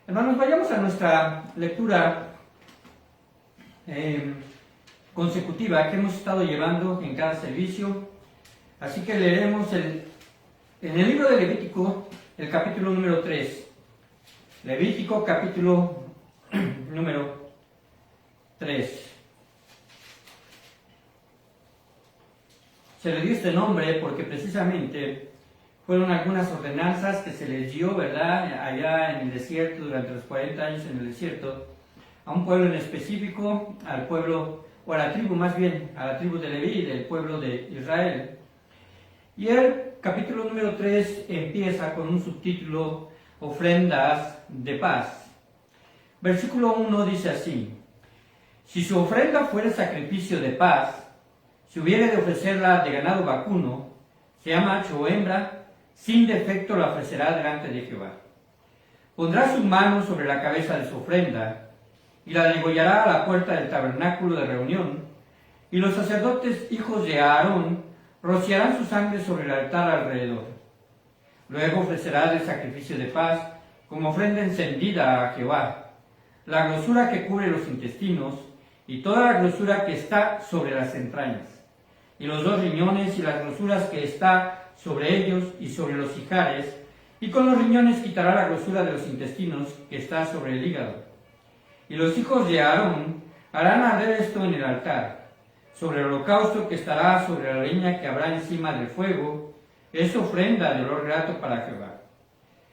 Hermanos, vayamos a nuestra lectura consecutiva que hemos estado llevando en cada servicio. Así que leeremos en el libro de Levítico, el capítulo número 3. Levítico, capítulo número 3. Se le dio este nombre porque precisamente fueron algunas ordenanzas que se les dio, ¿verdad?, allá en el desierto, durante los 40 años en el desierto, a un pueblo en específico, al pueblo, o a la tribu más bien, a la tribu de Leví, del pueblo de Israel. Y el capítulo número 3 empieza con un subtítulo, ofrendas de paz. Versículo 1 dice así: si su ofrenda fuera sacrificio de paz, si hubiere de ofrecerla de ganado vacuno, sea macho o hembra, sin defecto la ofrecerá delante de Jehová. Pondrá sus manos sobre la cabeza de su ofrenda, y la degollará a la puerta del tabernáculo de reunión, y los sacerdotes hijos de Aarón rociarán su sangre sobre el altar alrededor. Luego ofrecerá del sacrificio de paz, como ofrenda encendida a Jehová, la grosura que cubre los intestinos, y toda la grosura que está sobre las entrañas, y los 2 riñones y las grosuras que está sobre ellos y sobre los ijares, y con los riñones quitará la grosura de los intestinos que está sobre el hígado. Y los hijos de Aarón harán arder esto en el altar, sobre el holocausto que estará sobre la leña que habrá encima del fuego, es ofrenda de olor grato para Jehová.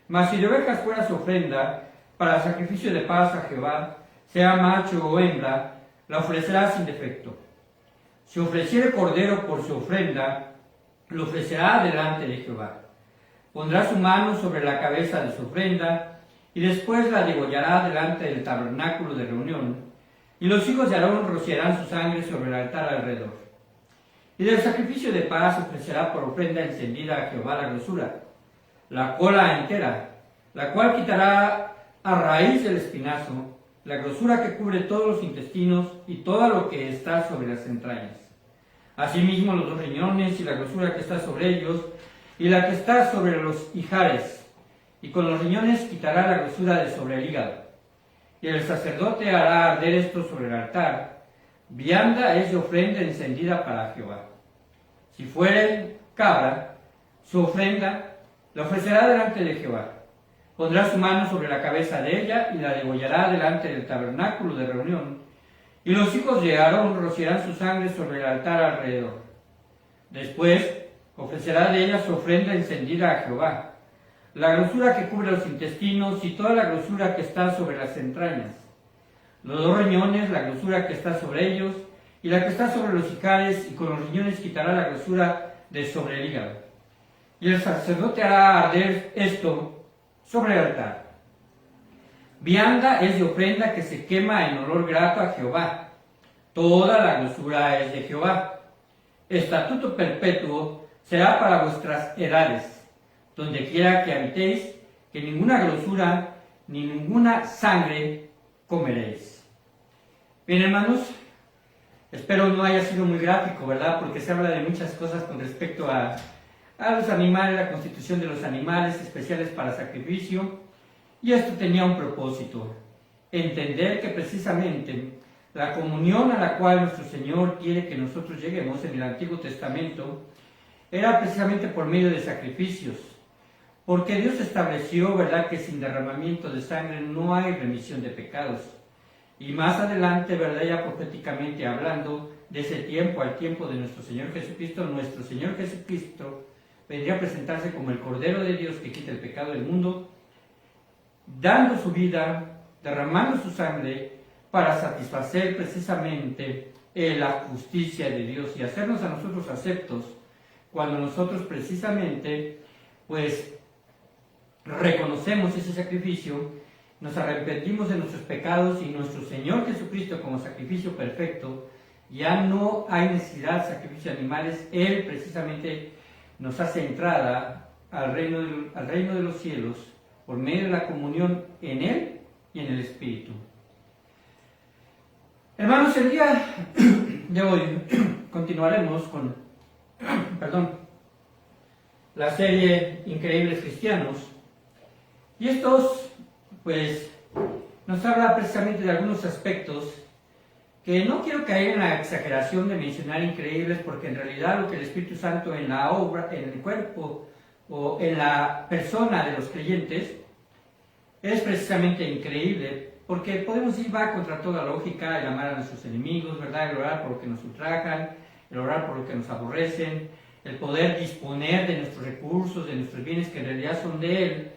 Mas si de ovejas fuera su ofrenda para sacrificio de paz a Jehová, sea macho o hembra, la ofrecerá sin defecto. Si ofreciere cordero por su ofrenda, lo ofrecerá delante de Jehová. Pondrá su mano sobre la cabeza de su ofrenda, y después la degollará delante del tabernáculo de reunión, y los hijos de Aarón rociarán su sangre sobre el altar alrededor. Y del sacrificio de paz ofrecerá por ofrenda encendida a Jehová la grosura, la cola entera, la cual quitará a raíz del espinazo, la grosura que cubre todos los intestinos y todo lo que está sobre las entrañas. Asimismo los 2 riñones y la grosura que está sobre ellos y la que está sobre los ijares, y con los riñones quitará la grosura de sobre el hígado. Y el sacerdote hará arder esto sobre el altar. Vianda es de ofrenda encendida para Jehová. Si fuere cabra, su ofrenda la ofrecerá delante de Jehová. Pondrá su mano sobre la cabeza de ella y la degollará delante del tabernáculo de reunión, y los hijos de Aarón rociarán su sangre sobre el altar alrededor. Después ofrecerá de ella su ofrenda encendida a Jehová, la grosura que cubre los intestinos y toda la grosura que está sobre las entrañas, los 2 riñones, la grosura que está sobre ellos y la que está sobre los ijares, y con los riñones quitará la grosura de sobre el hígado. Y el sacerdote hará arder esto sobre el altar. Vianda es de ofrenda que se quema en olor grato a Jehová. Toda la grosura es de Jehová. Estatuto perpetuo será para vuestras edades, donde quiera que habitéis, que ninguna grosura ni ninguna sangre comeréis. Bien, hermanos, espero no haya sido muy gráfico, ¿verdad? Porque se habla de muchas cosas con respecto a los animales, la constitución de los animales especiales para sacrificio. Y esto tenía un propósito: entender que precisamente la comunión a la cual nuestro Señor quiere que nosotros lleguemos en el Antiguo Testamento era precisamente por medio de sacrificios, porque Dios estableció, ¿verdad?, que sin derramamiento de sangre no hay remisión de pecados. Y más adelante, ¿verdad?, ya proféticamente hablando de ese tiempo, al tiempo de nuestro Señor Jesucristo vendría a presentarse como el Cordero de Dios que quita el pecado del mundo, dando su vida, derramando su sangre para satisfacer precisamente la justicia de Dios y hacernos a nosotros aceptos cuando nosotros precisamente pues reconocemos ese sacrificio, nos arrepentimos de nuestros pecados y nuestro Señor Jesucristo como sacrificio perfecto, ya no hay necesidad de sacrificio de animales. Él precisamente nos hace entrada al reino de los cielos por medio de la comunión en Él y en el Espíritu. Hermanos, el día de hoy continuaremos con la serie Increíbles Cristianos. Y estos, pues, nos habla precisamente de algunos aspectos que no quiero caer en la exageración de mencionar increíbles, porque en realidad lo que el Espíritu Santo en la obra, en el cuerpo o en la persona de los creyentes es precisamente increíble, porque podemos ir va contra toda lógica, el amar a nuestros enemigos, ¿verdad? El orar por lo que nos ultrajan, el orar por lo que nos aborrecen, el poder disponer de nuestros recursos, de nuestros bienes que en realidad son de Él,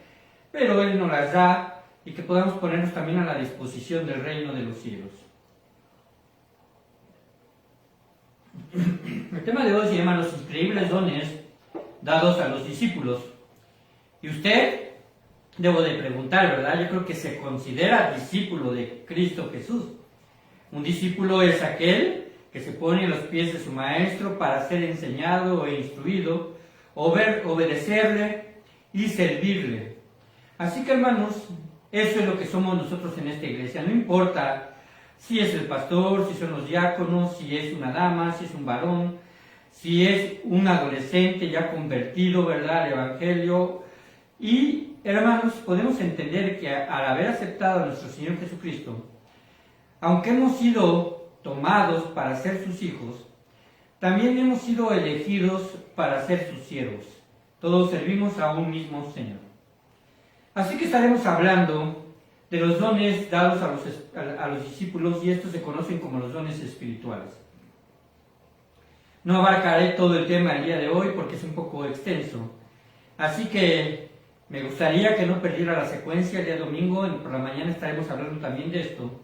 pero Él nos las da, y que podamos ponernos también a la disposición del reino de los cielos. El tema de hoy se llama los increíbles dones dados a los discípulos. Y usted, debo de preguntar, ¿verdad? Yo creo que se considera discípulo de Cristo Jesús. Un discípulo es aquel que se pone en los pies de su maestro para ser enseñado e instruido, obedecerle y servirle. Así que, hermanos, eso es lo que somos nosotros en esta iglesia. No importa si es el pastor, si son los diáconos, si es una dama, si es un varón, si es un adolescente ya convertido, ¿verdad?, al Evangelio. Y, hermanos, podemos entender que al haber aceptado a nuestro Señor Jesucristo, aunque hemos sido tomados para ser sus hijos, también hemos sido elegidos para ser sus siervos. Todos servimos a un mismo Señor. Así que estaremos hablando de los dones dados a los discípulos, y estos se conocen como los dones espirituales. No abarcaré todo el tema el día de hoy porque es un poco extenso, así que me gustaría que no perdiera la secuencia. El día domingo, por la mañana, estaremos hablando también de esto.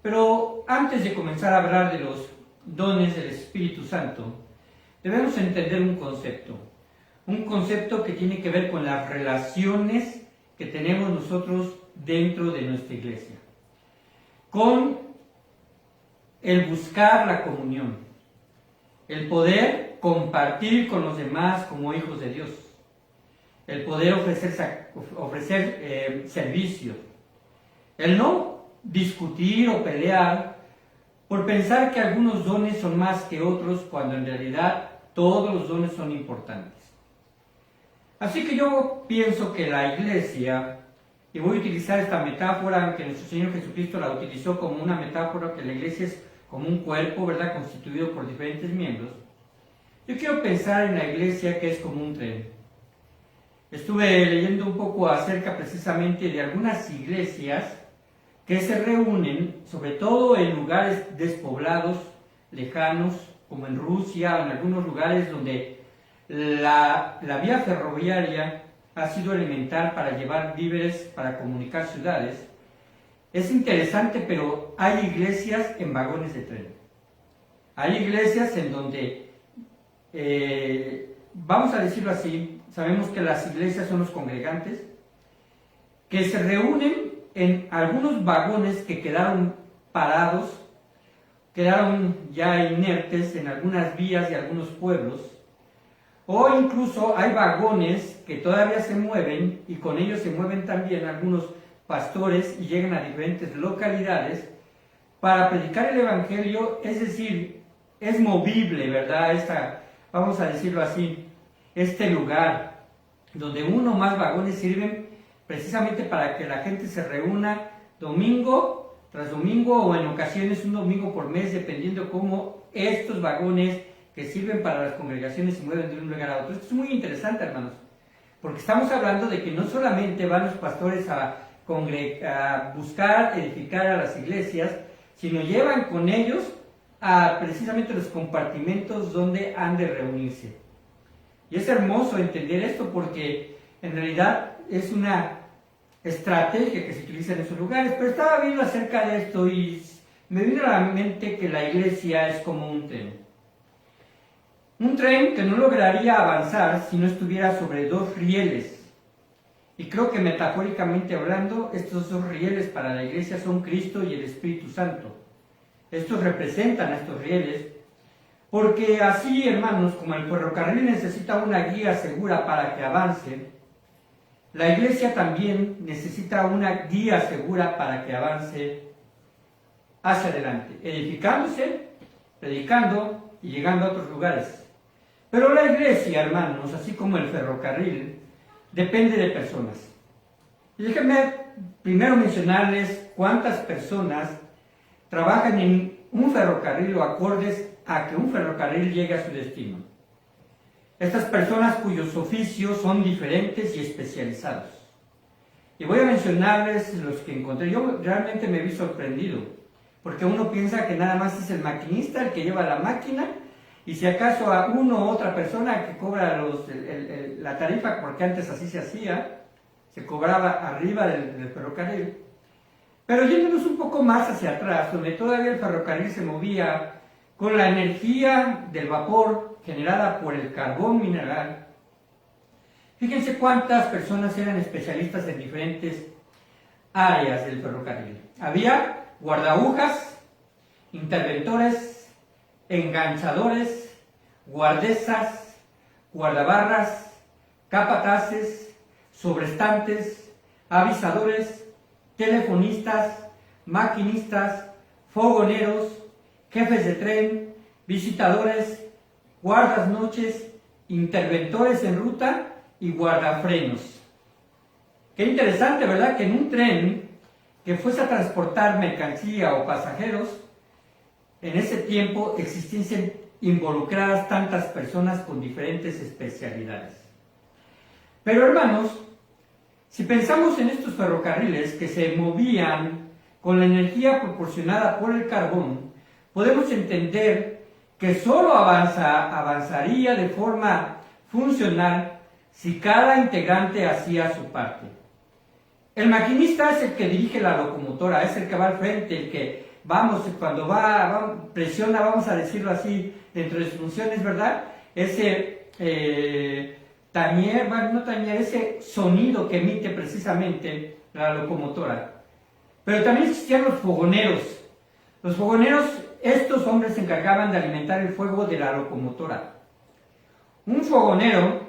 Pero antes de comenzar a hablar de los dones del Espíritu Santo, debemos entender un concepto que tiene que ver con las relaciones que tenemos nosotros dentro de nuestra iglesia, con el buscar la comunión, el poder compartir con los demás como hijos de Dios, el poder ofrecer servicio, el no discutir o pelear por pensar que algunos dones son más que otros, cuando en realidad todos los dones son importantes. Así que yo pienso que la iglesia, y voy a utilizar esta metáfora, aunque nuestro Señor Jesucristo la utilizó como una metáfora, que la iglesia es como un cuerpo, ¿verdad?, constituido por diferentes miembros. Yo quiero pensar en la iglesia que es como un tren. Estuve leyendo un poco acerca precisamente de algunas iglesias que se reúnen, sobre todo en lugares despoblados, lejanos, como en Rusia, o en algunos lugares donde la vía ferroviaria ha sido elemental para llevar víveres, para comunicar ciudades. Es interesante, pero hay iglesias en vagones de tren. Hay iglesias en donde, vamos a decirlo así, sabemos que las iglesias son los congregantes, que se reúnen en algunos vagones que quedaron parados, quedaron ya inertes en algunas vías de algunos pueblos, o incluso hay vagones que todavía se mueven, y con ellos se mueven también algunos pastores y llegan a diferentes localidades para predicar el Evangelio. Es decir, es movible, ¿verdad? Vamos a decirlo así, este lugar donde uno o más vagones sirven precisamente para que la gente se reúna domingo tras domingo, o en ocasiones un domingo por mes, dependiendo cómo estos vagones que sirven para las congregaciones se mueven de un lugar a otro. Esto es muy interesante, hermanos, porque estamos hablando de que no solamente van los pastores a buscar edificar a las iglesias, sino llevan con ellos a precisamente los compartimentos donde han de reunirse. Y es hermoso entender esto, porque en realidad es una estrategia que se utiliza en esos lugares. Pero estaba viendo acerca de esto y me vino a la mente que la iglesia es como un tren. Un tren que no lograría avanzar si no estuviera sobre dos rieles. Y creo que metafóricamente hablando, estos dos rieles para la iglesia son Cristo y el Espíritu Santo. Estos representan a estos rieles, porque así, hermanos, como el ferrocarril necesita una guía segura para que avance, la iglesia también necesita una guía segura para que avance hacia adelante, edificándose, predicando y llegando a otros lugares. Pero la iglesia, hermanos, así como el ferrocarril, depende de personas. Y déjenme primero mencionarles cuántas personas trabajan en un ferrocarril o acordes a que un ferrocarril llegue a su destino. Estas personas cuyos oficios son diferentes y especializados. Y voy a mencionarles los que encontré. Yo realmente me vi sorprendido, porque uno piensa que nada más es el maquinista el que lleva la máquina, y si acaso a uno u otra persona que cobra la tarifa, porque antes así se hacía, se cobraba arriba del ferrocarril. Pero yéndonos un poco más hacia atrás, donde todavía el ferrocarril se movía con la energía del vapor generada por el carbón mineral, fíjense cuántas personas eran especialistas en diferentes áreas del ferrocarril. Había guardaagujas, interventores, enganchadores, guardesas, guardabarras, capataces, sobrestantes, avisadores, telefonistas, maquinistas, fogoneros, jefes de tren, visitadores, guardas noches, interventores en ruta y guardafrenos. Qué interesante, ¿verdad? Que en un tren que fuese a transportar mercancía o pasajeros, en ese tiempo existiesen involucradas tantas personas con diferentes especialidades. Pero hermanos, si pensamos en estos ferrocarriles que se movían con la energía proporcionada por el carbón, podemos entender que solo avanzaría de forma funcional si cada integrante hacía su parte. El maquinista es el que dirige la locomotora, es el que va al frente, el que, cuando presiona, vamos a decirlo así, dentro de sus funciones, ¿verdad? Ese ese sonido que emite precisamente la locomotora. Pero también existían los fogoneros. Los fogoneros, estos hombres se encargaban de alimentar el fuego de la locomotora. Un fogonero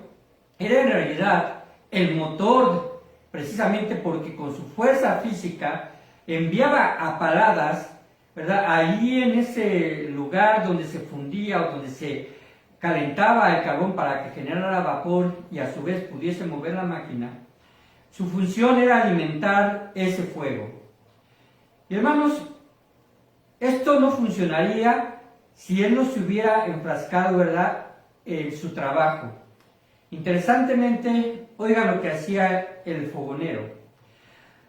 era en realidad el motor, precisamente porque con su fuerza física enviaba a paladas, ¿verdad? Ahí en ese lugar donde se fundía o donde se calentaba el carbón para que generara vapor y a su vez pudiese mover la máquina. Su función era alimentar ese fuego. Y hermanos, esto no funcionaría si él no se hubiera enfrascado, ¿verdad?, en su trabajo. Interesantemente, oigan lo que hacía el fogonero.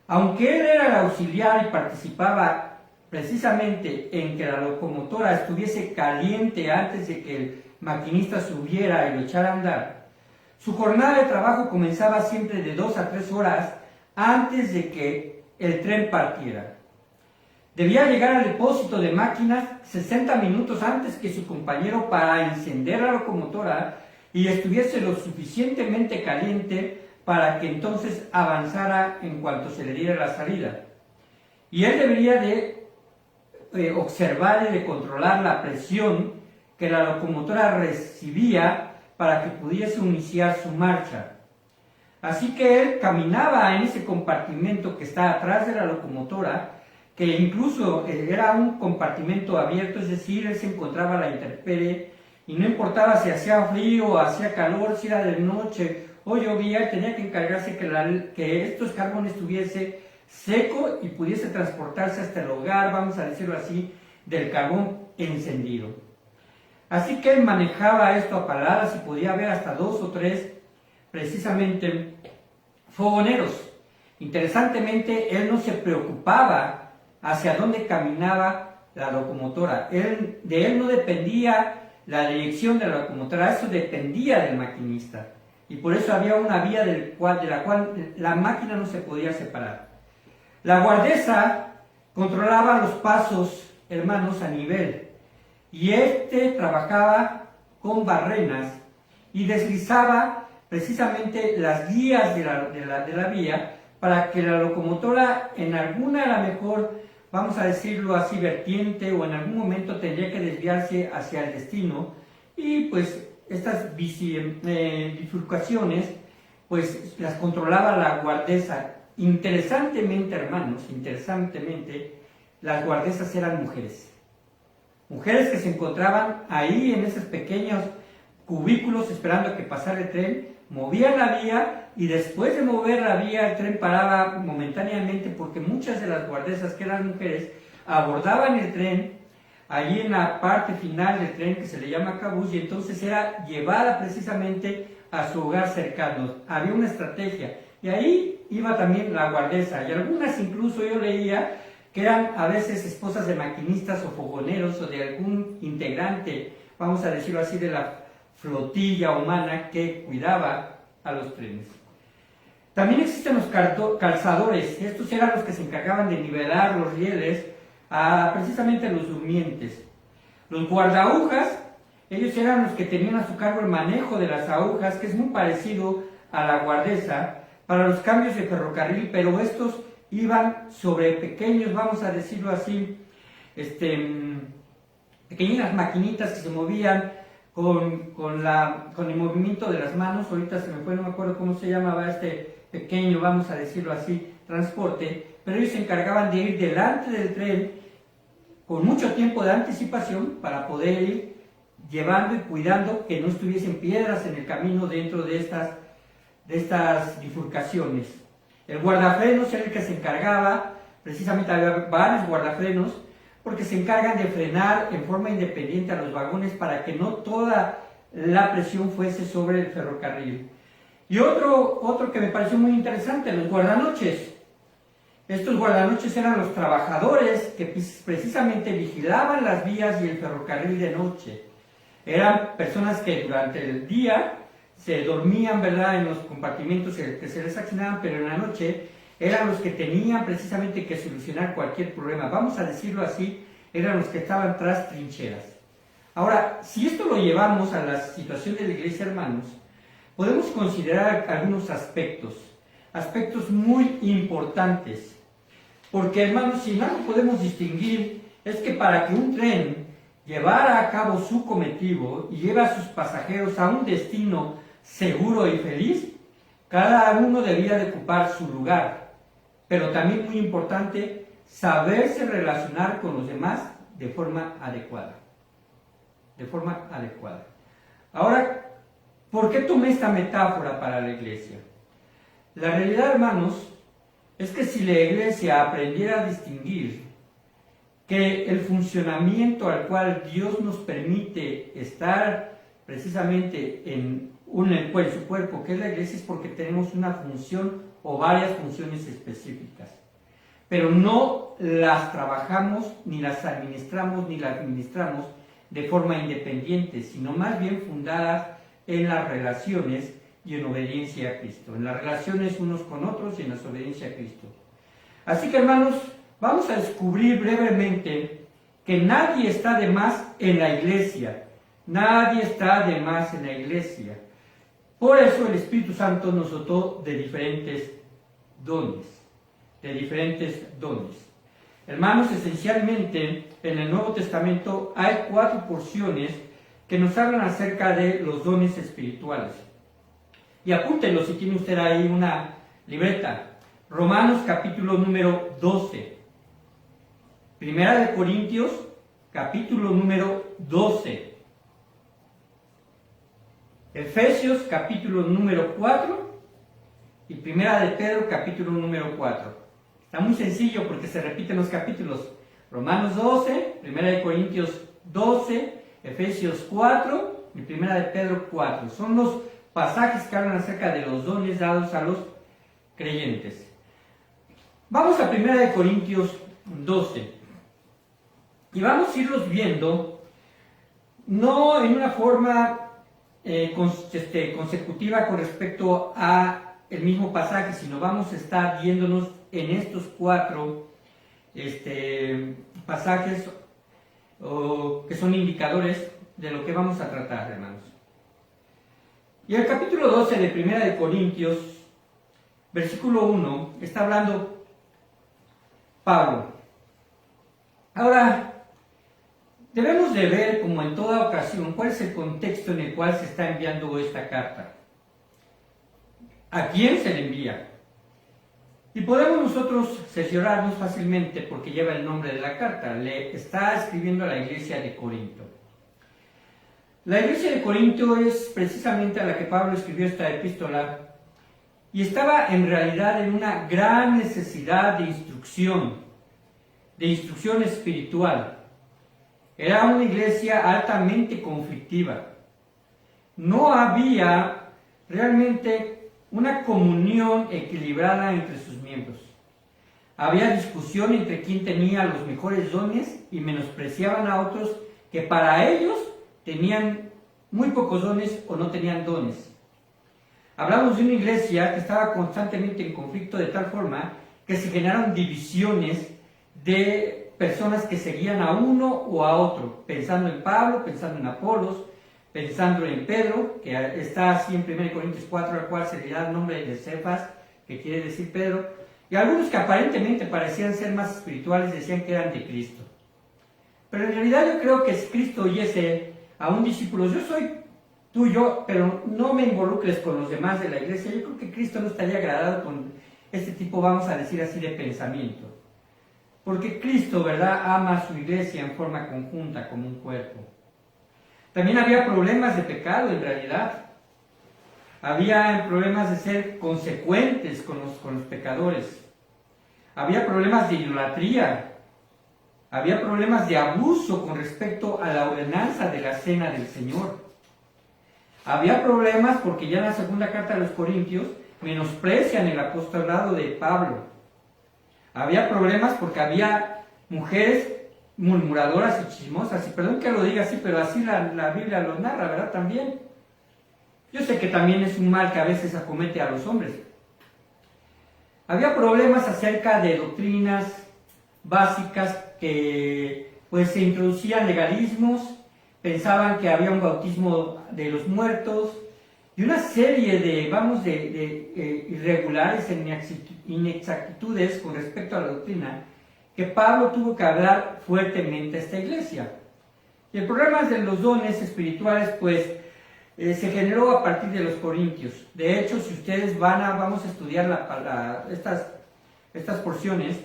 Aunque él era el auxiliar y participaba precisamente en que la locomotora estuviese caliente antes de que el maquinista subiera y lo echara a andar, su jornada de trabajo comenzaba siempre de 2 a 3 horas antes de que el tren partiera. Debía llegar al depósito de máquinas 60 minutos antes que su compañero para encender la locomotora y estuviese lo suficientemente caliente para que entonces avanzara en cuanto se le diera la salida. Y él debería de observar y de controlar la presión que la locomotora recibía para que pudiese iniciar su marcha. Así que él caminaba en ese compartimento que está atrás de la locomotora, que incluso era un compartimento abierto, es decir, él se encontraba a la intemperie y no importaba si hacía frío o hacía calor, si era de noche o llovía, tenía que encargarse que estos carbones estuviese seco y pudiese transportarse hasta el hogar, vamos a decirlo así, del carbón encendido. Así que él manejaba esto a paladas y podía haber hasta 2 o 3 precisamente fogoneros. Interesantemente, él no se preocupaba hacia dónde caminaba la locomotora. De él no dependía la dirección de la locomotora, eso dependía del maquinista. Y por eso había una vía de la cual la máquina no se podía separar. La guardesa controlaba los pasos, hermanos, a nivel. Y trabajaba con barrenas y deslizaba precisamente las guías de la vía para que la locomotora en alguna, a lo mejor, vamos a decirlo así, vertiente o en algún momento tendría que desviarse hacia el destino y pues estas bifurcaciones pues las controlaba la guardesa. Interesantemente, hermanos, las guardesas eran mujeres. Mujeres que se encontraban ahí en esos pequeños cubículos esperando a que pasara el tren, movían la vía y después de mover la vía el tren paraba momentáneamente porque muchas de las guardesas, que eran mujeres, abordaban el tren allí en la parte final del tren, que se le llama cabús, y entonces era llevada precisamente a su hogar cercano. Había una estrategia y ahí iba también la guardesa, y algunas incluso yo leía que eran a veces esposas de maquinistas o fogoneros o de algún integrante, vamos a decirlo así, de la flotilla humana que cuidaba a los trenes. También existen los calzadores. Estos eran los que se encargaban de nivelar los rieles precisamente a los durmientes. Los guardaagujas, ellos eran los que tenían a su cargo el manejo de las agujas, que es muy parecido a la guardesa, para los cambios de ferrocarril, pero estos iban sobre pequeños, vamos a decirlo así, pequeñas maquinitas que se movían con el movimiento de las manos. Ahorita se me fue, no me acuerdo cómo se llamaba este pequeño, vamos a decirlo así, transporte, pero ellos se encargaban de ir delante del tren con mucho tiempo de anticipación para poder ir llevando y cuidando que no estuviesen piedras en el camino dentro de estas bifurcaciones. El guardafrenos era el que se encargaba, precisamente había varios guardafrenos, porque se encargan de frenar en forma independiente a los vagones para que no toda la presión fuese sobre el ferrocarril. Y otro que me pareció muy interesante, los guardanoches. Estos guardanoches eran los trabajadores que precisamente vigilaban las vías y el ferrocarril de noche. Eran personas que durante el día se dormían, ¿verdad?, en los compartimentos que se les asignaban, pero en la noche eran los que tenían precisamente que solucionar cualquier problema. Vamos a decirlo así, eran los que estaban tras trincheras. Ahora, si esto lo llevamos a la situación de la iglesia, hermanos, podemos considerar algunos aspectos muy importantes. Porque, hermanos, si no lo podemos distinguir, es que para que un tren llevara a cabo su cometido y lleve a sus pasajeros a un destino seguro y feliz, cada uno debía de ocupar su lugar. Pero también muy importante, saberse relacionar con los demás de forma adecuada. De forma adecuada. Ahora, ¿por qué tomé esta metáfora para la iglesia? La realidad, hermanos, es que si la iglesia aprendiera a distinguir que el funcionamiento al cual Dios nos permite estar precisamente en su cuerpo, que es la iglesia, es porque tenemos una función o varias funciones específicas, pero no las trabajamos, ni las administramos, de forma independiente, sino más bien fundadas en las relaciones y en obediencia a Cristo, en las relaciones unos con otros y en la obediencia a Cristo. Así que, hermanos, vamos a descubrir brevemente que nadie está de más en la iglesia. Nadie está de más en la iglesia. Por eso el Espíritu Santo nos dotó de diferentes dones. Hermanos, esencialmente en el Nuevo Testamento hay 4 porciones que nos hablan acerca de los dones espirituales. Y apúntenlo si tiene usted ahí una libreta. Romanos capítulo número 12. Primera de Corintios capítulo número 12. Efesios capítulo número 4 y Primera de Pedro capítulo número 4. Está muy sencillo porque se repiten los capítulos. Romanos 12, Primera de Corintios 12, Efesios 4 y Primera de Pedro 4. Son los pasajes que hablan acerca de los dones dados a los creyentes. Vamos a Primera de Corintios 12 y vamos a irlos viendo no en una forma consecutiva con respecto a el mismo pasaje, sino vamos a estar viéndonos en estos 4 pasajes que son indicadores de lo que vamos a tratar, hermanos. Y el capítulo 12 de Primera de Corintios, versículo 1, está hablando Pablo. Ahora, debemos de ver, como en toda ocasión, cuál es el contexto en el cual se está enviando esta carta. ¿A quién se le envía? Y podemos nosotros cerciorarnos fácilmente porque lleva el nombre de la carta. Le está escribiendo a la iglesia de Corinto. La iglesia de Corinto es precisamente a la que Pablo escribió esta epístola. y estaba en realidad en una gran necesidad de instrucción espiritual. Era una iglesia altamente conflictiva. No había realmente una comunión equilibrada entre sus miembros. Había discusión entre quién tenía los mejores dones y menospreciaban a otros que para ellos tenían muy pocos dones o no tenían dones. Hablamos de una iglesia que estaba constantemente en conflicto de tal forma que se generaron divisiones de personas que seguían a uno o a otro, pensando en Pablo, pensando en Apolos, pensando en Pedro, que está así en 1 Corintios 4, al cual se le da el nombre de Cefas, que quiere decir Pedro, y algunos que aparentemente parecían ser más espirituales decían que eran de Cristo. Pero en realidad yo creo que si Cristo oyese a un discípulo, yo soy tuyo, pero no me involucres con los demás de la iglesia, yo creo que Cristo no estaría agradado con este tipo, vamos a decir así, de pensamiento. Porque Cristo, ¿verdad?, ama a su iglesia en forma conjunta, como un cuerpo. También había problemas de pecado en realidad. Había problemas de ser consecuentes con los pecadores. Había problemas de idolatría. Había problemas de abuso con respecto a la ordenanza de la cena del Señor. Había problemas porque ya en la segunda carta de los Corintios menosprecian el apostolado de Pablo. Había problemas porque había mujeres murmuradoras y chismosas, y perdón que lo diga así, pero así la Biblia lo narra, ¿verdad? También. Yo sé que también es un mal que a veces acomete a los hombres. Había problemas acerca de doctrinas básicas que pues se introducían legalismos, pensaban que había un bautismo de los muertos, y una serie de irregulares, inexactitudes con respecto a la doctrina, que Pablo tuvo que hablar fuertemente a esta iglesia. Y el problema de los dones espirituales, pues, se generó a partir de los Corintios. De hecho, si ustedes vamos a estudiar estas porciones,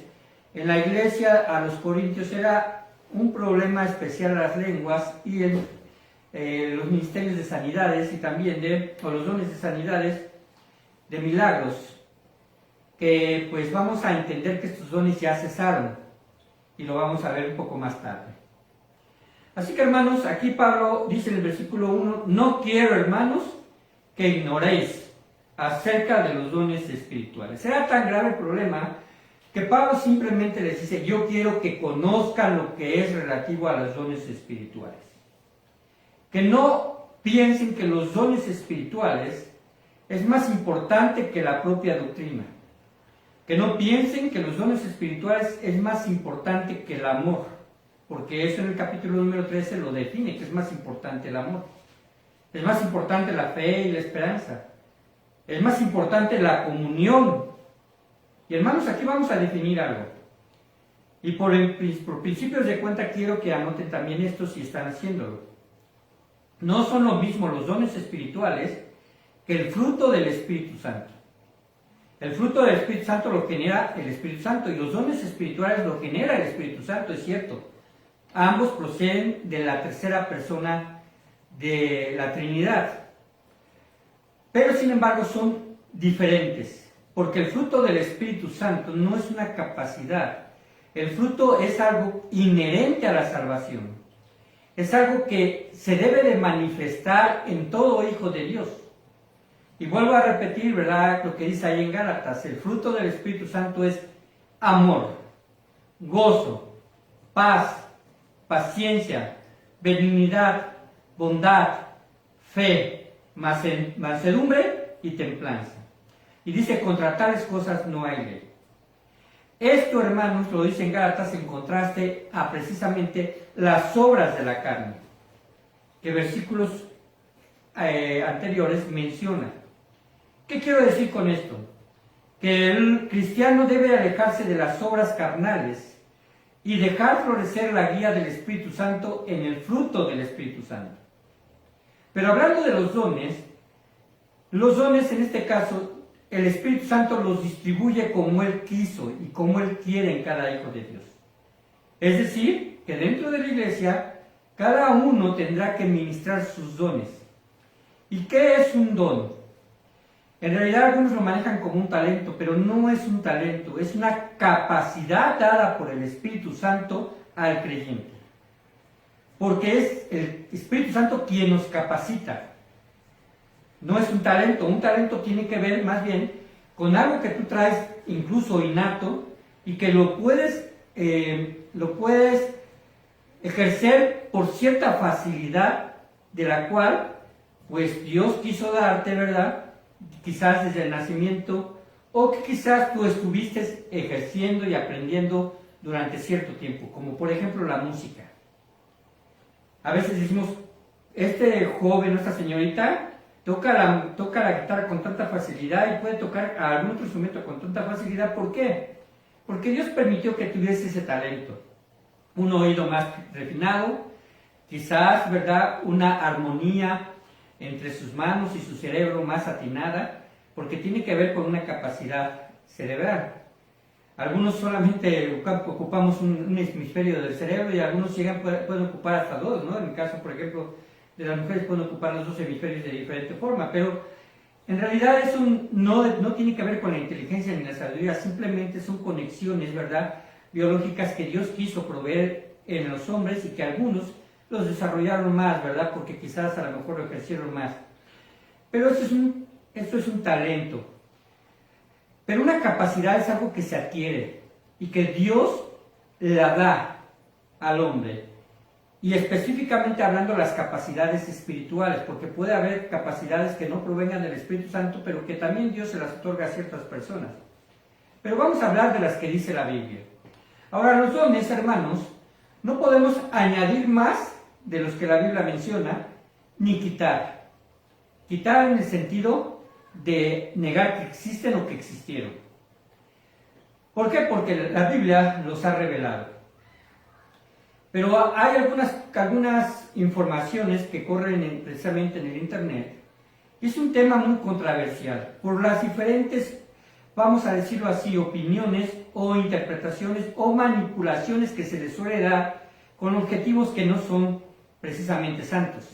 en la iglesia a los Corintios era un problema especial las lenguas y los ministerios de sanidades y también los dones de sanidades, de milagros, que pues vamos a entender que estos dones ya cesaron y lo vamos a ver un poco más tarde. Así que hermanos, aquí Pablo dice en el versículo 1, no quiero hermanos que ignoréis acerca de los dones espirituales. Era tan grave el problema que Pablo simplemente les dice, yo quiero que conozcan lo que es relativo a los dones espirituales. Que no piensen que los dones espirituales es más importante que la propia doctrina. Que no piensen que los dones espirituales es más importante que el amor, porque eso en el capítulo número 13 lo define, que es más importante el amor. Es más importante la fe y la esperanza. Es más importante la comunión. Y hermanos, aquí vamos a definir algo. Y por principios de cuenta quiero que anoten también esto si están haciéndolo. No son lo mismo los dones espirituales que el fruto del Espíritu Santo. El fruto del Espíritu Santo lo genera el Espíritu Santo y los dones espirituales lo genera el Espíritu Santo, es cierto. Ambos proceden de la tercera persona de la Trinidad. Pero sin embargo son diferentes, porque el fruto del Espíritu Santo no es una capacidad. El fruto es algo inherente a la salvación. Es algo que se debe de manifestar en todo hijo de Dios. Y vuelvo a repetir, ¿verdad?, lo que dice ahí en Gálatas. El fruto del Espíritu Santo es amor, gozo, paz, paciencia, benignidad, bondad, fe, mansedumbre y templanza. Y dice, contra tales cosas no hay ley. Esto, hermanos, lo dice en Gálatas en contraste a precisamente las obras de la carne, que versículos anteriores mencionan. ¿Qué quiero decir con esto? Que el cristiano debe alejarse de las obras carnales y dejar florecer la guía del Espíritu Santo en el fruto del Espíritu Santo. Pero hablando de los dones en este caso, el Espíritu Santo los distribuye como Él quiso y como Él quiere en cada hijo de Dios. Es decir, que dentro de la iglesia, cada uno tendrá que ministrar sus dones. ¿Y qué es un don? En realidad algunos lo manejan como un talento, pero no es un talento, es una capacidad dada por el Espíritu Santo al creyente. Porque es el Espíritu Santo quien nos capacita. No es un talento tiene que ver más bien con algo que tú traes incluso innato y que lo puedes ejercer por cierta facilidad de la cual pues Dios quiso darte, ¿verdad? Quizás desde el nacimiento, o que quizás tú estuviste ejerciendo y aprendiendo durante cierto tiempo, como por ejemplo la música. A veces decimos, este joven, esta señorita, toca la guitarra con tanta facilidad y puede tocar algún otro instrumento con tanta facilidad. ¿Por qué? Porque Dios permitió que tuviese ese talento. Un oído más refinado, quizás, ¿verdad?, una armonía entre sus manos y su cerebro más atinada, porque tiene que ver con una capacidad cerebral. Algunos solamente ocupamos un hemisferio del cerebro y algunos pueden ocupar hasta dos, ¿no? En el caso, por ejemplo, de las mujeres pueden ocupar los dos hemisferios de diferente forma, pero en realidad eso no tiene que ver con la inteligencia ni la sabiduría, simplemente son conexiones, ¿verdad?, biológicas que Dios quiso proveer en los hombres y que algunos los desarrollaron más, ¿verdad?, porque quizás a lo mejor lo ejercieron más. Pero esto es un talento. Pero una capacidad es algo que se adquiere y que Dios la da al hombre. Y específicamente hablando de las capacidades espirituales, porque puede haber capacidades que no provengan del Espíritu Santo, pero que también Dios se las otorga a ciertas personas. Pero vamos a hablar de las que dice la Biblia. Ahora, los dones, hermanos, no podemos añadir más de los que la Biblia menciona, ni quitar. Quitar en el sentido de negar que existen o que existieron. ¿Por qué? Porque la Biblia los ha revelado. Pero hay algunas informaciones que corren precisamente en el Internet. Y es un tema muy controversial por las diferentes, vamos a decirlo así, opiniones o interpretaciones o manipulaciones que se les suele dar con objetivos que no son precisamente santos.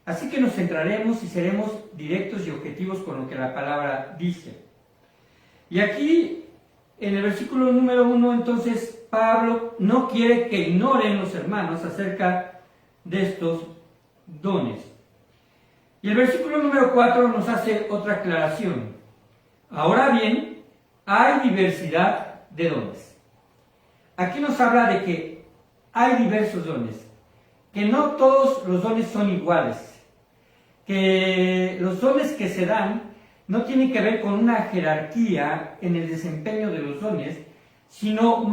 Así que nos centraremos y seremos directos y objetivos con lo que la palabra dice. Y aquí, en el versículo número 1, entonces, Pablo no quiere que ignoren los hermanos acerca de estos dones. Y el versículo número 4 nos hace otra aclaración. Ahora bien, hay diversidad de dones. Aquí nos habla de que hay diversos dones, que no todos los dones son iguales, que los dones que se dan no tienen que ver con una jerarquía en el desempeño de los dones, sino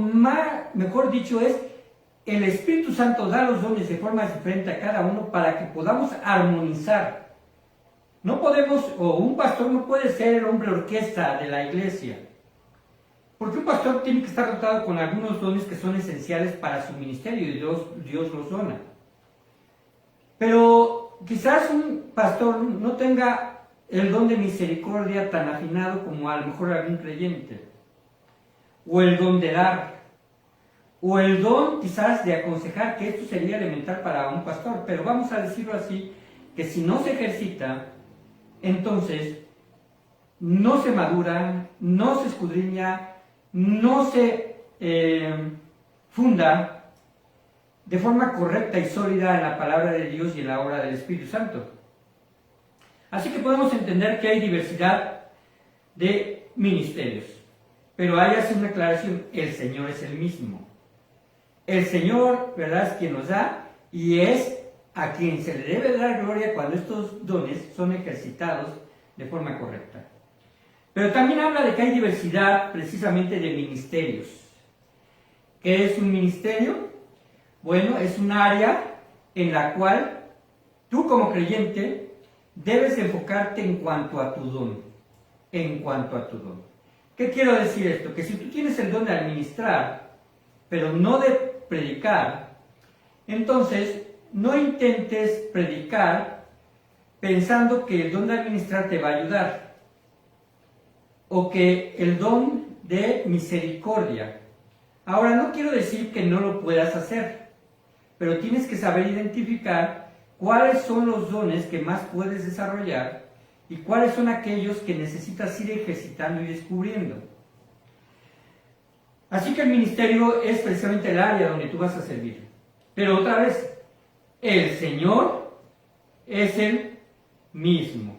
mejor dicho es, el Espíritu Santo da los dones de forma diferente a cada uno para que podamos armonizar. No podemos, o un pastor no puede ser el hombre orquesta de la iglesia, porque un pastor tiene que estar dotado con algunos dones que son esenciales para su ministerio y Dios los dona. Pero quizás un pastor no tenga el don de misericordia tan afinado como a lo mejor algún creyente, o el don de dar, o el don quizás de aconsejar, que esto sería elemental para un pastor, pero vamos a decirlo así, que si no se ejercita, entonces no se madura, no se escudriña, no se funda de forma correcta y sólida en la palabra de Dios y en la obra del Espíritu Santo. Así que podemos entender que hay diversidad de ministerios, pero hay así una aclaración: el Señor es el mismo. El Señor, ¿verdad?, es quien nos da y es a quien se le debe dar gloria cuando estos dones son ejercitados de forma correcta. Pero también habla de que hay diversidad precisamente de ministerios. ¿Qué es un ministerio? Bueno, es un área en la cual tú como creyente debes enfocarte en cuanto a tu don. En cuanto a tu don. ¿Qué quiero decir esto? Que si tú tienes el don de administrar, pero no de predicar, entonces no intentes predicar pensando que el don de administrar te va a ayudar, o que el don de misericordia. Ahora, no quiero decir que no lo puedas hacer, pero tienes que saber identificar cuáles son los dones que más puedes desarrollar y cuáles son aquellos que necesitas ir ejercitando y descubriendo. Así que el ministerio es precisamente el área donde tú vas a servir. Pero otra vez, el Señor es el mismo.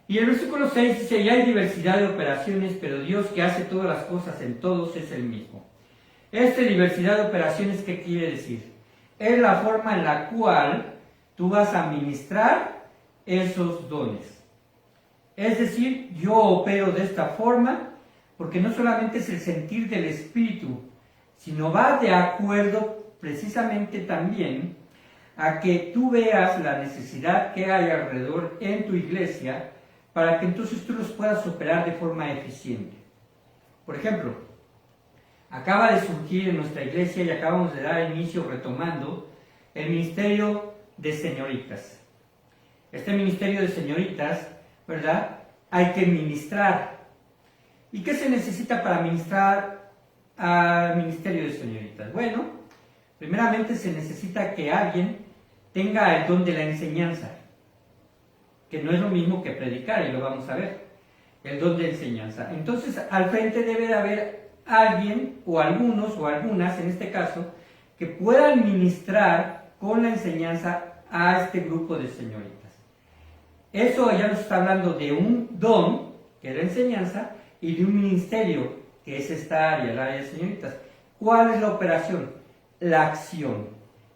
Y el versículo 6 dice, y hay diversidad de operaciones, pero Dios que hace todas las cosas en todos es el mismo. Esta diversidad de operaciones, ¿qué quiere decir? Es la forma en la cual tú vas a administrar esos dones. Es decir, yo opero de esta forma porque no solamente es el sentir del Espíritu, sino va de acuerdo precisamente también a que tú veas la necesidad que hay alrededor en tu iglesia para que entonces tú los puedas operar de forma eficiente. Por ejemplo, acaba de surgir en nuestra iglesia y acabamos de dar inicio retomando el ministerio de señoritas. Este ministerio de señoritas, ¿verdad? Hay que ministrar. ¿Y qué se necesita para ministrar al ministerio de señoritas? Bueno, primeramente se necesita que alguien tenga el don de la enseñanza, que no es lo mismo que predicar, y lo vamos a ver, el don de enseñanza. Entonces, al frente debe de haber alguien, o algunos, o algunas, en este caso, que puedan ministrar con la enseñanza a este grupo de señoritas. Eso ya nos está hablando de un don, que es la enseñanza, y de un ministerio, que es esta área, el área de señoritas. ¿Cuál es la operación? La acción.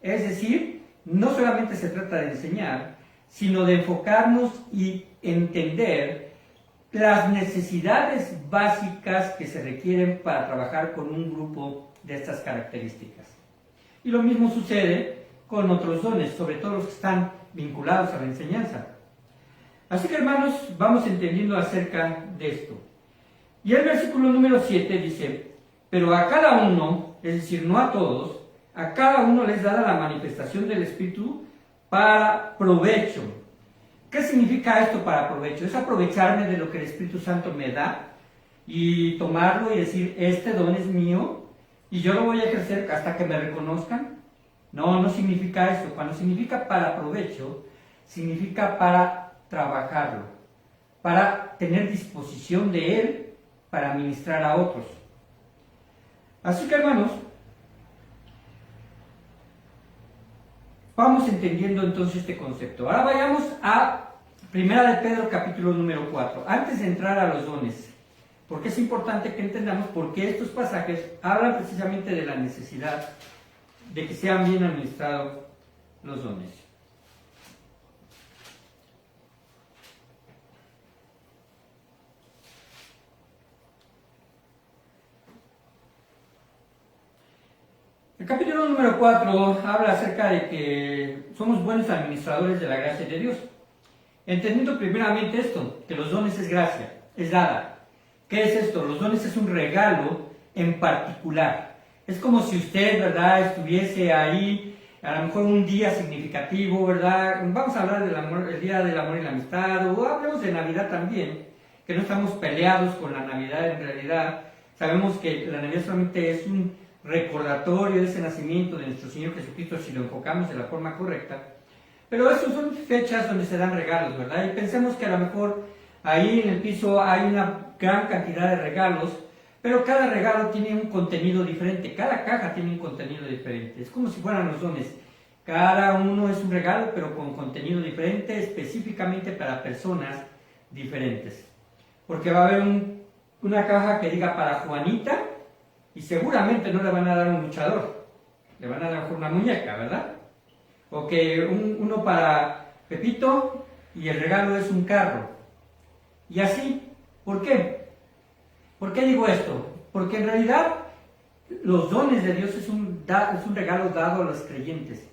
Es decir, no solamente se trata de enseñar, sino de enfocarnos y entender las necesidades básicas que se requieren para trabajar con un grupo de estas características. Y lo mismo sucede con otros dones, sobre todo los que están vinculados a la enseñanza. Así que, hermanos, vamos entendiendo acerca de esto. Y el versículo número 7 dice, pero a cada uno, es decir, no a todos, a cada uno les da la manifestación del Espíritu para provecho. ¿Qué significa esto para provecho? Es aprovecharme de lo que el Espíritu Santo me da y tomarlo y decir, este don es mío y yo lo voy a ejercer hasta que me reconozcan. No, no significa eso. Cuando significa para provecho, significa para trabajarlo, para tener disposición de él para ministrar a otros. Así que, hermanos, vamos entendiendo entonces este concepto. Ahora vayamos a 1 de Pedro capítulo número 4. Antes de entrar a los dones, porque es importante que entendamos por qué estos pasajes hablan precisamente de la necesidad de que sean bien administrados los dones. El capítulo número 4 habla acerca de que somos buenos administradores de la gracia de Dios. Entendiendo primeramente esto, que los dones es gracia, es dada. ¿Qué es esto? Los dones es un regalo en particular. Es como si usted, ¿verdad?, estuviese ahí, a lo mejor un día significativo, ¿verdad? Vamos a hablar del amor, el Día del Amor y la Amistad, o hablemos de Navidad también, que no estamos peleados con la Navidad en realidad. Sabemos que la Navidad solamente es un recordatorio de ese nacimiento de nuestro Señor Jesucristo si lo enfocamos de la forma correcta. Pero esas son fechas donde se dan regalos, ¿verdad? Y pensemos que a lo mejor ahí en el piso hay una gran cantidad de regalos, pero cada regalo tiene un contenido diferente, cada caja tiene un contenido diferente. Es como si fueran los dones. Cada uno es un regalo, pero con contenido diferente, específicamente para personas diferentes. Porque va a haber una caja que diga para Juanita, y seguramente no le van a dar un luchador, le van a dar una muñeca, ¿verdad? O que uno para Pepito y el regalo es un carro. Y así, ¿por qué? ¿Por qué digo esto? Porque en realidad los dones de Dios es un regalo dado a los creyentes.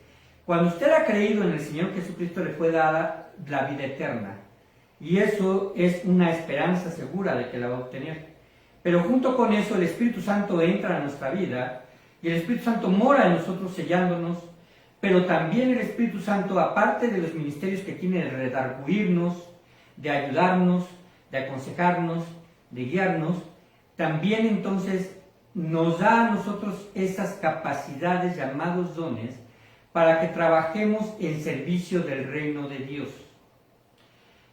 Cuando usted ha creído en el Señor Jesucristo le fue dada la vida eterna. Y eso es una esperanza segura de que la va a obtener. Pero junto con eso el Espíritu Santo entra a nuestra vida y el Espíritu Santo mora en nosotros sellándonos, pero también el Espíritu Santo, aparte de los ministerios que tiene de redarguirnos, de ayudarnos, de aconsejarnos, de guiarnos, también entonces nos da a nosotros esas capacidades llamados dones para que trabajemos en servicio del reino de Dios.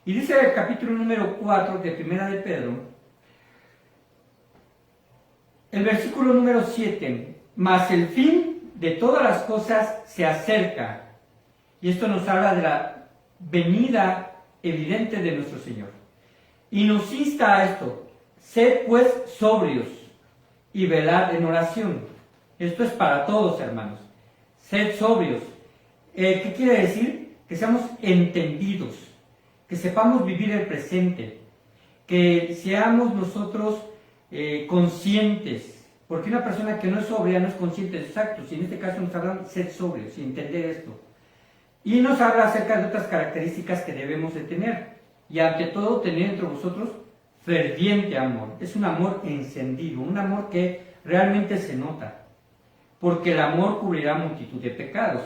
Y dice el capítulo número 4 de Primera de Pedro, el versículo número 7, mas el fin de todas las cosas se acerca. Y esto nos habla de la venida evidente de nuestro Señor. Y nos insta a esto: sed pues sobrios y velad en oración. Esto es para todos, hermanos. Sed sobrios. ¿Qué quiere decir? Que seamos entendidos, que sepamos vivir el presente, que seamos nosotros conscientes, porque una persona que no es sobria no es consciente de sus actos, y en este caso nos hablan sed sobrios y entender esto. Y nos habla acerca de otras características que debemos de tener, y ante todo tener entre vosotros ferviente amor. Es un amor encendido, un amor que realmente se nota, porque el amor cubrirá multitud de pecados.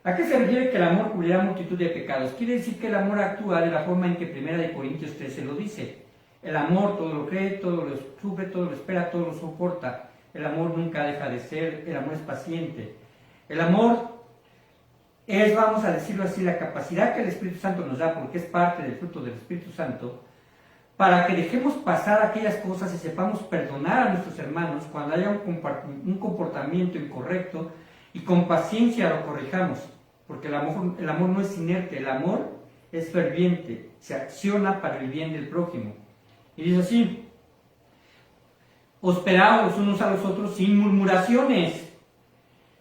¿A qué se refiere que el amor cubrirá multitud de pecados? Quiere decir que el amor actúa de la forma en que 1 Corintios 13 lo dice. El amor todo lo cree, todo lo sufre, todo lo espera, todo lo soporta. El amor nunca deja de ser, el amor es paciente. El amor es, vamos a decirlo así, la capacidad que el Espíritu Santo nos da, porque es parte del fruto del Espíritu Santo, para que dejemos pasar aquellas cosas y sepamos perdonar a nuestros hermanos cuando haya un comportamiento incorrecto, y con paciencia lo corrijamos, porque el amor no es inerte, el amor es ferviente, se acciona para el bien del prójimo. Y dice así: hospedaos los unos a los otros sin murmuraciones.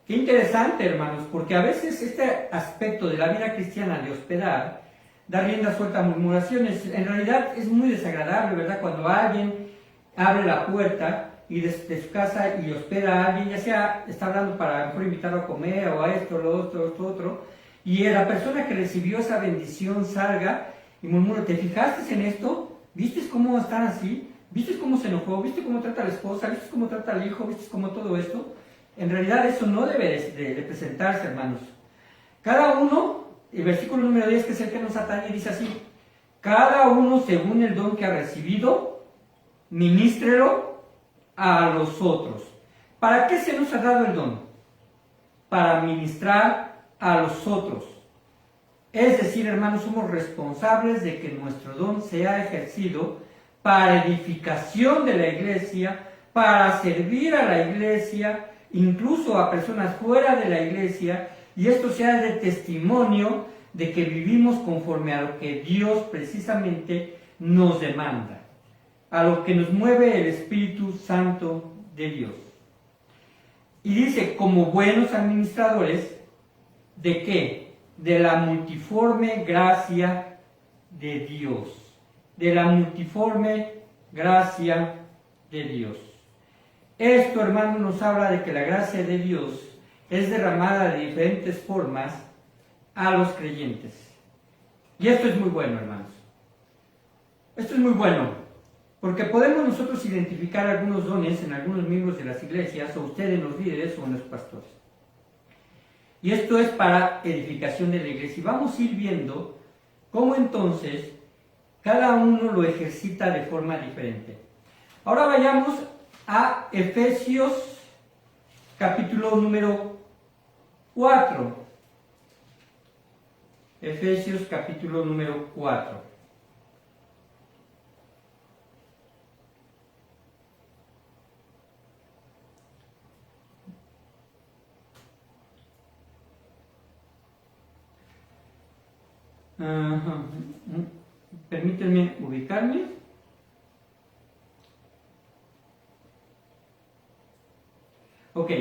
Qué interesante, hermanos, porque a veces este aspecto de la vida cristiana de hospedar da rienda suelta a murmuraciones. En realidad es muy desagradable, ¿verdad? Cuando alguien abre la puerta y de su casa y hospeda a alguien, ya sea está hablando para a lo mejor invitarlo a comer o a esto, lo otro, y la persona que recibió esa bendición salga y murmura: ¿te fijaste en esto? ¿Viste cómo están así? ¿Viste cómo se enojó? ¿Viste cómo trata a la esposa? ¿Viste cómo trata al hijo? ¿Viste cómo todo esto? En realidad eso no debe de presentarse, hermanos. Cada uno, el versículo número 10, que es el que nos atañe, dice así: cada uno según el don que ha recibido, ministrelo a los otros. ¿Para qué se nos ha dado el don? Para ministrar a los otros. Es decir, hermanos, somos responsables de que nuestro don sea ejercido para edificación de la iglesia, para servir a la iglesia, incluso a personas fuera de la iglesia, y esto sea de testimonio de que vivimos conforme a lo que Dios precisamente nos demanda, a lo que nos mueve el Espíritu Santo de Dios. Y dice: como buenos administradores, ¿de qué? De la multiforme gracia de Dios. De la multiforme gracia de Dios. Esto, hermano, nos habla de que la gracia de Dios es derramada de diferentes formas a los creyentes. Y esto es muy bueno, hermanos. Esto es muy bueno, porque podemos nosotros identificar algunos dones en algunos miembros de las iglesias, o ustedes, los líderes, o en los pastores. Y esto es para edificación de la iglesia. Y vamos a ir viendo cómo entonces cada uno lo ejercita de forma diferente. Ahora vayamos a Efesios capítulo número 4. Efesios capítulo número 4. Permítanme ubicarme. Ok.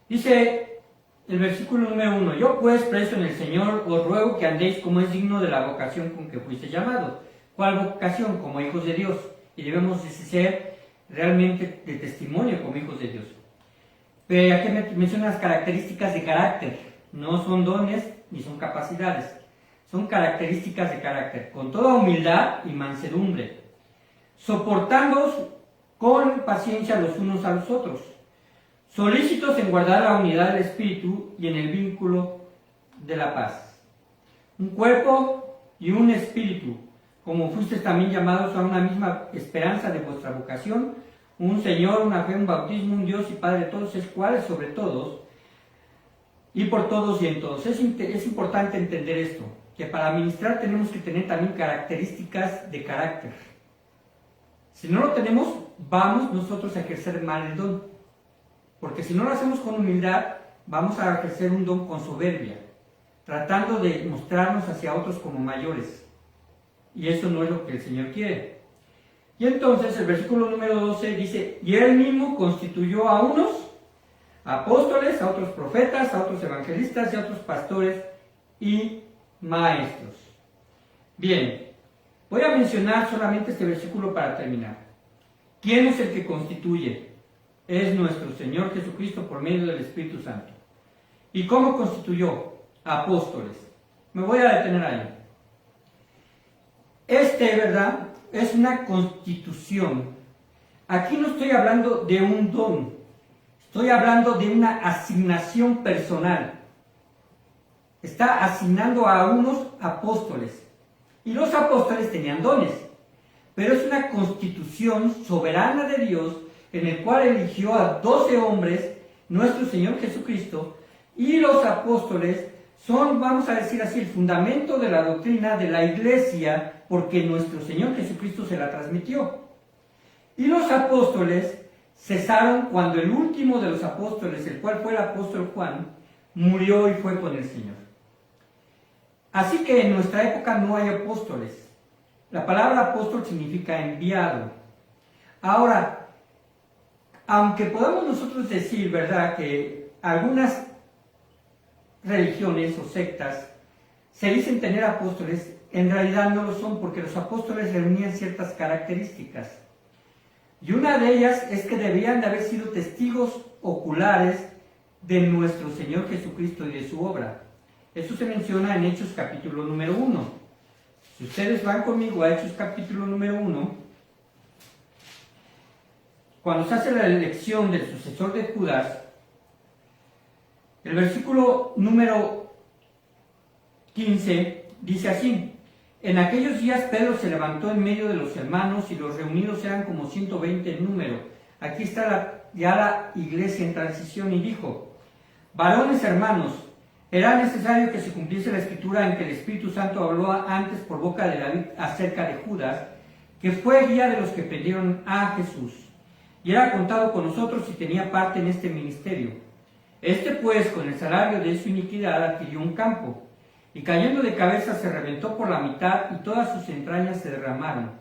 Dice el versículo número 1: yo pues, preso en el Señor, os ruego que andéis como es digno de la vocación con que fuiste llamados. ¿Cuál vocación? Como hijos de Dios. Y debemos de ser realmente de testimonio como hijos de Dios. Pero aquí menciona las características de carácter. No son dones ni son capacidades. Son características de carácter. Con toda humildad y mansedumbre, soportándoos con paciencia los unos a los otros, solícitos en guardar la unidad del Espíritu y en el vínculo de la paz. Un cuerpo y un espíritu, como fuisteis también llamados a una misma esperanza de vuestra vocación, un Señor, una fe, un bautismo, un Dios y Padre de todos, es cual sobre todos y por todos y en todos. Es importante entender esto. que para ministrar tenemos que tener también características de carácter. Si no lo tenemos, vamos nosotros a ejercer mal el don. Porque si no lo hacemos con humildad, vamos a ejercer un don con soberbia, tratando de mostrarnos hacia otros como mayores. Y eso no es lo que el Señor quiere. Y entonces el versículo número 12 dice, y Él mismo constituyó a unos apóstoles, a otros profetas, a otros evangelistas y a otros pastores y maestros. Bien, voy a mencionar solamente este versículo para terminar. ¿Quién es el que constituye? Es nuestro Señor Jesucristo por medio del Espíritu Santo. ¿Y cómo constituyó? Apóstoles. Me voy a detener ahí. ¿Verdad? Es una constitución. Aquí no estoy hablando de un don. Estoy hablando de una asignación personal. Está asignando a unos apóstoles. Y los apóstoles tenían dones. Pero es una constitución soberana de Dios en el cual eligió a 12 hombres, nuestro Señor Jesucristo, y los apóstoles son, vamos a decir así, el fundamento de la doctrina de la iglesia, porque nuestro Señor Jesucristo se la transmitió. Y los apóstoles cesaron cuando el último de los apóstoles, el cual fue el apóstol Juan, murió y fue con el Señor. Así que en nuestra época no hay apóstoles. La palabra apóstol significa enviado. Ahora, aunque podamos nosotros decir, ¿verdad?, que algunas religiones o sectas se dicen tener apóstoles, en realidad no lo son, porque los apóstoles reunían ciertas características. Y una de ellas es que debían de haber sido testigos oculares de nuestro Señor Jesucristo y de su obra. Eso se menciona en Hechos capítulo número 1. Si ustedes van conmigo a Hechos capítulo número 1, cuando se hace la elección del sucesor de Judas, el versículo número 15 dice así: en aquellos días Pedro se levantó en medio de los hermanos y los reunidos eran como 120 en número. Aquí está ya la iglesia en transición y dijo: varones hermanos, era necesario que se cumpliese la escritura en que el Espíritu Santo habló antes por boca de David acerca de Judas, que fue guía de los que prendieron a Jesús, y era contado con nosotros y tenía parte en este ministerio. Este pues, con el salario de su iniquidad, adquirió un campo, y cayendo de cabeza se reventó por la mitad, y todas sus entrañas se derramaron.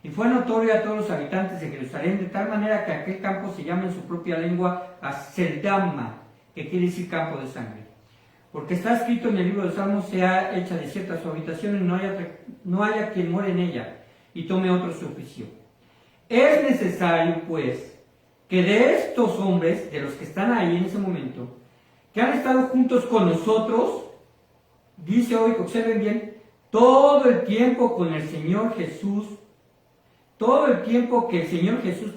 Y fue notorio a todos los habitantes de Jerusalén, de tal manera que aquel campo se llama en su propia lengua Aceldama, que quiere decir campo de sangre. Porque está escrito en el libro de Salmos: sea hecha desierta su habitación, y no haya quien muere en ella, y tome otro su oficio. Es necesario, pues, que de estos hombres, de los que están ahí en ese momento, que han estado juntos con nosotros, dice hoy, observen bien, todo el tiempo con el Señor Jesús, todo el tiempo que el Señor Jesús,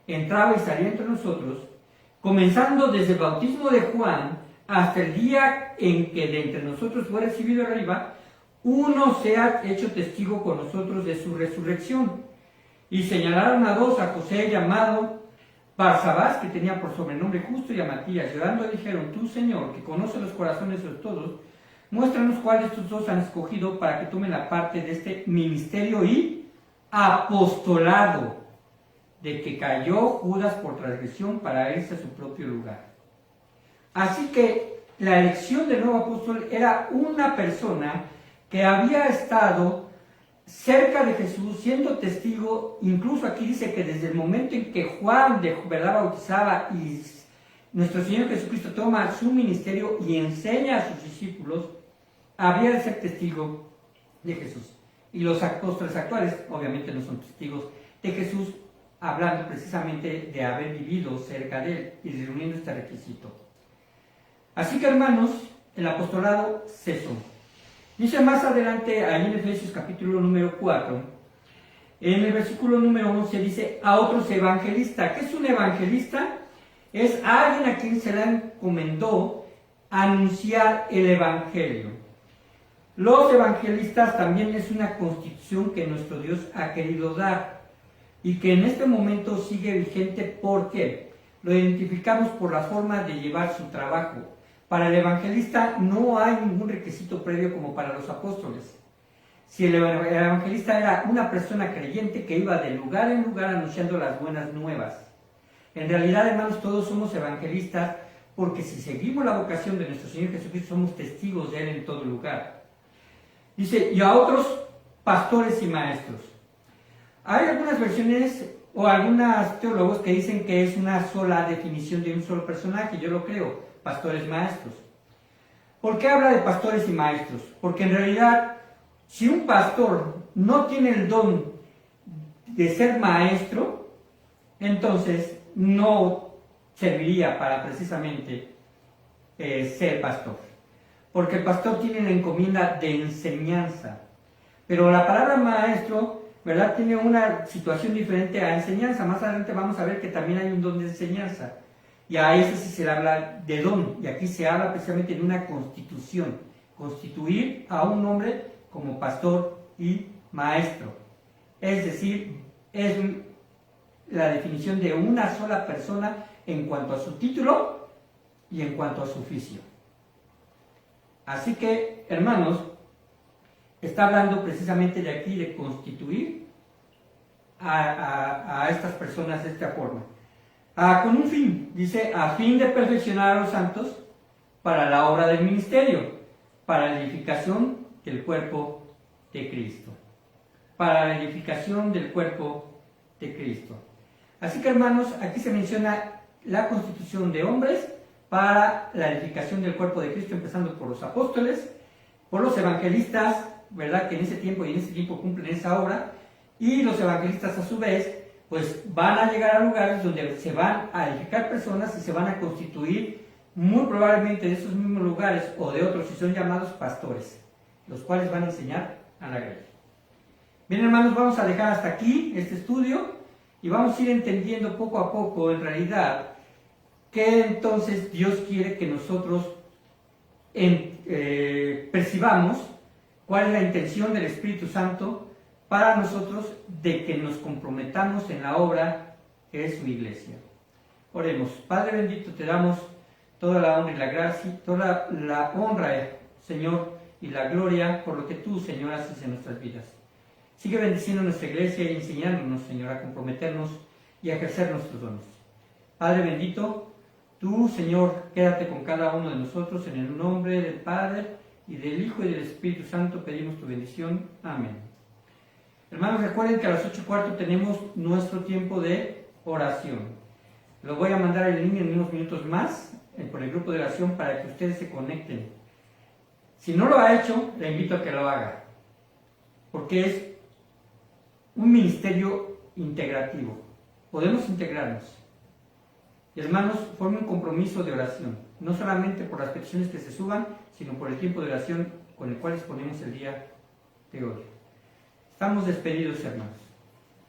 entraba y salía entre nosotros, comenzando desde el bautismo de Juan hasta el día en que de entre nosotros fue recibido arriba, uno se ha hecho testigo con nosotros de su resurrección. Y señalaron a dos, a José llamado Barsabás, que tenía por sobrenombre Justo, y a Matías. Llorando dijeron: tú, Señor, que conoces los corazones de todos, muéstranos cuál de estos dos han escogido para que tomen la parte de este ministerio y apostolado de que cayó Judas por transgresión para irse a su propio lugar. Así que la elección del nuevo apóstol era una persona que había estado cerca de Jesús, siendo testigo. Incluso aquí dice que desde el momento en que Juan de verdad bautizaba y nuestro Señor Jesucristo toma su ministerio y enseña a sus discípulos, había de ser testigo de Jesús. Y los apóstoles actuales obviamente no son testigos de Jesús, hablando precisamente de haber vivido cerca de él y reuniendo este requisito. Así que, hermanos, el apostolado cesó. Dice más adelante, ahí en Efesios capítulo número 4, en el versículo número 11 dice: a otros evangelistas. ¿Qué es un evangelista? Es alguien a quien se le encomendó anunciar el evangelio. Los evangelistas también es una constitución que nuestro Dios ha querido dar y que en este momento sigue vigente. ¿Por qué? Lo identificamos por la forma de llevar su trabajo, Para el evangelista no hay ningún requisito previo como para los apóstoles. Si el evangelista era una persona creyente que iba de lugar en lugar anunciando las buenas nuevas. En realidad, hermanos, todos somos evangelistas porque si seguimos la vocación de nuestro Señor Jesucristo, somos testigos de Él en todo lugar. Dice, y a otros pastores y maestros. Hay algunas versiones o algunos teólogos que dicen que es una sola definición de un solo personaje. Yo lo creo, pastores maestros. ¿Por qué habla de pastores y maestros? Porque en realidad, si un pastor no tiene el don de ser maestro, entonces no serviría para precisamente ser pastor. Porque el pastor tiene la encomienda de enseñanza. Pero la palabra maestro, ¿verdad?, tiene una situación diferente a enseñanza. Más adelante vamos a ver que también hay un don de enseñanza. Y a eso sí se le habla de don. Y aquí se habla precisamente de una constitución. Constituir a un hombre como pastor y maestro. Es decir, es la definición de una sola persona en cuanto a su título y en cuanto a su oficio. Así que, hermanos, está hablando precisamente de aquí de constituir a estas personas de esta forma. Con un fin, dice, a fin de perfeccionar a los santos para la obra del ministerio, para la edificación del cuerpo de Cristo. Para la edificación del cuerpo de Cristo. Así que, hermanos, aquí se menciona la constitución de hombres para la edificación del cuerpo de Cristo, empezando por los apóstoles, por los evangelistas, ¿verdad?, que en ese tiempo y en ese tiempo cumplen esa obra, y los evangelistas a su vez, pues van a llegar a lugares donde se van a edificar personas y se van a constituir muy probablemente de esos mismos lugares o de otros, si son llamados pastores, los cuales van a enseñar a la grey. Bien, hermanos, vamos a dejar hasta aquí este estudio y vamos a ir entendiendo poco a poco, en realidad, que entonces Dios quiere que nosotros percibamos cuál es la intención del Espíritu Santo para nosotros de que nos comprometamos en la obra que es su iglesia. Oremos. Padre bendito, te damos toda la honra y la gracia, toda la honra, Señor, y la gloria por lo que tú, Señor, haces en nuestras vidas. Sigue bendiciendo nuestra iglesia y enseñándonos, Señor, a comprometernos y a ejercer nuestros dones. Padre bendito, tú, Señor, quédate con cada uno de nosotros. En el nombre del Padre, y del Hijo, y del Espíritu Santo pedimos tu bendición. Amén. Hermanos, recuerden que a las 8:15 tenemos nuestro tiempo de oración. Lo voy a mandar en línea en unos minutos más por el grupo de oración para que ustedes se conecten. Si no lo ha hecho, le invito a que lo haga, porque es un ministerio integrativo. Podemos integrarnos. Y hermanos, forme un compromiso de oración, no solamente por las peticiones que se suban, sino por el tiempo de oración con el cual disponemos el día de hoy. Estamos despedidos, hermanos.